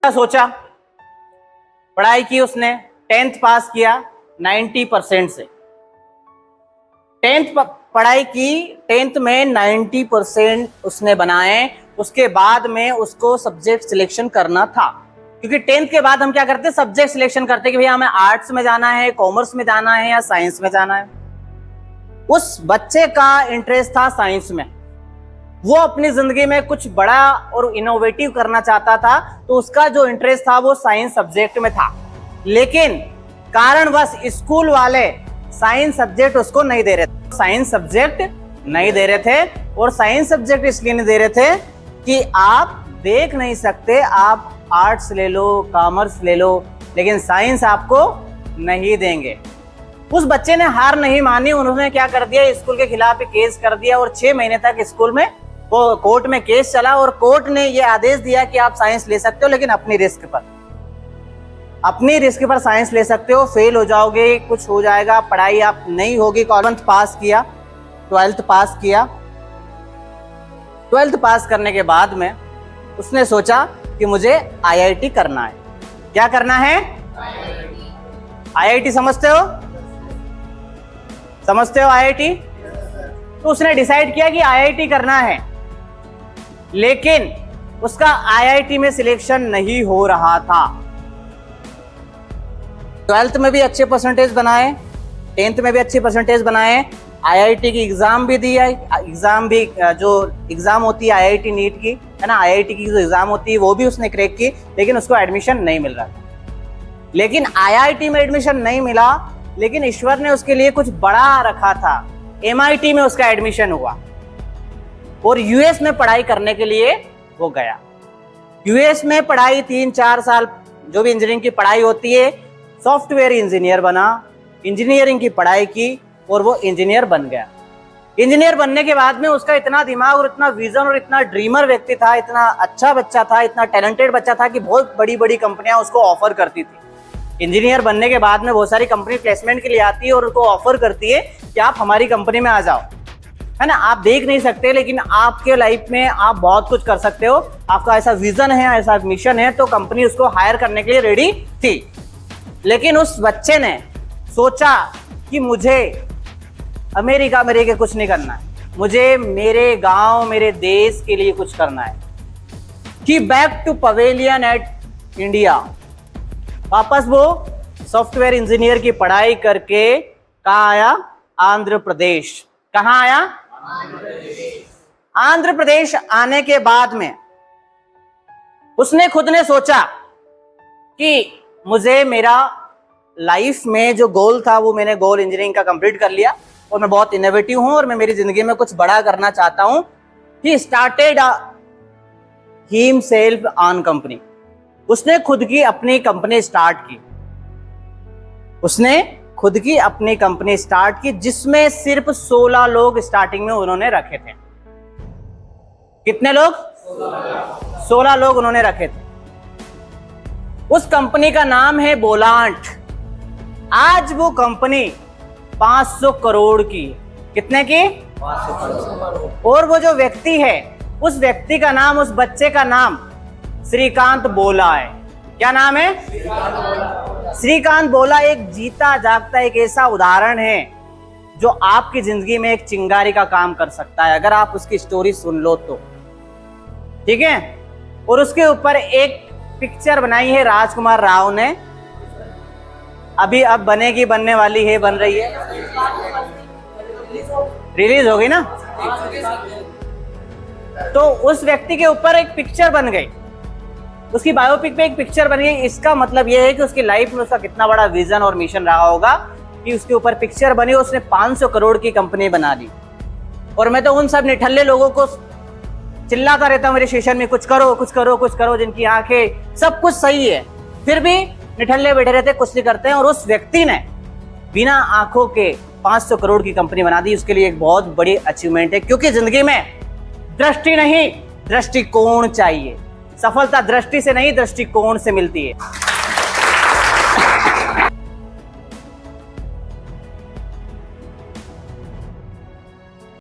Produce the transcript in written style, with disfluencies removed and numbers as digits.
क्या सोचा, पढ़ाई की उसने, 10th पास किया 90% से। 10th पढ़ाई की, 10th में 90% उसने बनाए। उसके बाद में उसको सब्जेक्ट सिलेक्शन करना था, क्योंकि 10th के बाद हम क्या करते हैं, सब्जेक्ट सिलेक्शन करते हैं कि भैया हमें आर्ट्स में जाना है, कॉमर्स में जाना है या साइंस में जाना है। उस बच्चे का इंटरेस्ट था साइंस में, वो अपनी जिंदगी में कुछ बड़ा और इनोवेटिव करना चाहता था, तो उसका जो इंटरेस्ट था वो साइंस सब्जेक्ट में था। लेकिन कारणवश स्कूल वाले साइंस सब्जेक्ट उसको नहीं दे रहे थे, साइंस सब्जेक्ट नहीं दे रहे थे। और साइंस सब्जेक्ट इसलिए नहीं दे रहे थे कि आप देख नहीं सकते, आप आर्ट्स ले लो, कॉमर्स ले लो, लेकिन साइंस आपको नहीं देंगे। उस बच्चे ने हार नहीं मानी, उन्होंने क्या कर दिया, स्कूल के खिलाफ केस कर दिया और 6 महीने तक स्कूल में कोर्ट में केस चला और कोर्ट ने यह आदेश दिया कि आप साइंस ले सकते हो, लेकिन अपनी रिस्क पर साइंस ले सकते हो। फेल हो जाओगे, कुछ हो जाएगा, पढ़ाई आप नहीं होगी। 11th पास किया, 12th पास किया। 12th पास करने के बाद में उसने सोचा कि मुझे IIT करना है। क्या करना है? IIT समझते हो? समझते हो IIT? तो उसने डिसाइड किया कि IIT करना है, लेकिन उसका IIT में सिलेक्शन नहीं हो रहा था। 12th में भी अच्छे परसेंटेज बनाए, 10th में भी अच्छे परसेंटेज बनाए, IIT की एग्जाम भी दी है। एग्जाम भी, जो एग्जाम होती है IIT नीट की, है ना, IIT की जो एग्जाम होती है वो भी उसने क्रैक की, लेकिन उसको एडमिशन नहीं मिल रहा। लेकिन IIT में एडमिशन नहीं मिला, लेकिन ईश्वर ने उसके लिए कुछ बड़ा रखा था। MIT में उसका एडमिशन हुआ और US में पढ़ाई करने के लिए वो गया। US में पढ़ाई 3-4 साल, जो भी इंजीनियरिंग की पढ़ाई होती है, सॉफ्टवेयर इंजीनियर बना, इंजीनियरिंग की पढ़ाई की और वो इंजीनियर बन गया। इंजीनियर बनने के बाद में उसका इतना दिमाग और इतना विजन और इतना ड्रीमर व्यक्ति था, इतना अच्छा बच्चा था, इतना टैलेंटेड बच्चा था कि बहुत बड़ी बड़ी कंपनियां उसको ऑफर करती थी। इंजीनियर बनने के बाद में बहुत सारी कंपनी प्लेसमेंट के लिए आती है और उसको ऑफर करती है कि आप हमारी कंपनी में आ जाओ, है ना। आप देख नहीं सकते, लेकिन आपके लाइफ में आप बहुत कुछ कर सकते हो। आपका ऐसा विजन है, ऐसा मिशन है, तो कंपनी उसको हायर करने के लिए रेडी थी। लेकिन उस बच्चे ने सोचा कि मुझे अमेरिका में रह के कुछ नहीं करना है, मुझे मेरे गांव, मेरे देश के लिए कुछ करना है। कि back to pavilion at India, वापस वो सॉफ्टवेयर इंजीनियर की पढ़ाई करके कहाँ आया? आंध्र प्रदेश। कहाँ आया? आंध्र प्रदेश आने के बाद में उसने खुद ने सोचा कि मुझे मेरा लाइफ में जो गोल था, वो मैंने गोल इंजीनियरिंग का कंप्लीट कर लिया और मैं बहुत इनोवेटिव हूं और मैं मेरी जिंदगी में कुछ बड़ा करना चाहता हूं। He started himself on company. उसने खुद की अपनी कंपनी स्टार्ट की। उसने खुद की अपनी कंपनी स्टार्ट की, जिसमें सिर्फ 16 लोग स्टार्टिंग में उन्होंने रखे थे। कितने लोग? 16 लोग उन्होंने रखे थे। उस कंपनी का नाम है बोलांट। आज वो कंपनी 500 करोड़ की। कितने की? 500 करोड़। और वो जो व्यक्ति है, उस व्यक्ति का नाम, उस बच्चे का नाम श्रीकांत बोला है। क्या नाम है? श्रीकांत बोला एक जीता जागता, एक ऐसा उदाहरण है जो आपकी जिंदगी में एक चिंगारी का काम कर सकता है, अगर आप उसकी स्टोरी सुन लो तो। ठीक है। और उसके ऊपर एक पिक्चर बनाई है राजकुमार राव ने, अभी अब बनेगी, बनने वाली है, बन रही है, रिलीज हो गई ना। तो उस व्यक्ति के ऊपर एक पिक्चर बन गई, उसकी बायोपिक पे एक पिक्चर बन गई। इसका मतलब यह है कि उसकी लाइफ में उसका कितना बड़ा विजन और मिशन रहा होगा कि उसके ऊपर पिक्चर बनी, उसने 500 करोड़ की कंपनी बना दी। और मैं तो उन सब निठल्ले लोगों को चिल्लाता रहता हूं मेरे सेशन में, कुछ करो, कुछ करो, कुछ करो, जिनकी आंखें सब कुछ सही है, फिर भी निठल्ले बैठे रहते, कुछ नहीं करते हैं। और उस व्यक्ति ने बिना आंखों के 500 करोड़ की कंपनी बना दी। उसके लिए एक बहुत बड़ी अचीवमेंट है, क्योंकि जिंदगी में दृष्टि नहीं, दृष्टिकोण चाहिए। सफलता दृष्टि से नहीं, दृष्टिकोण से मिलती है।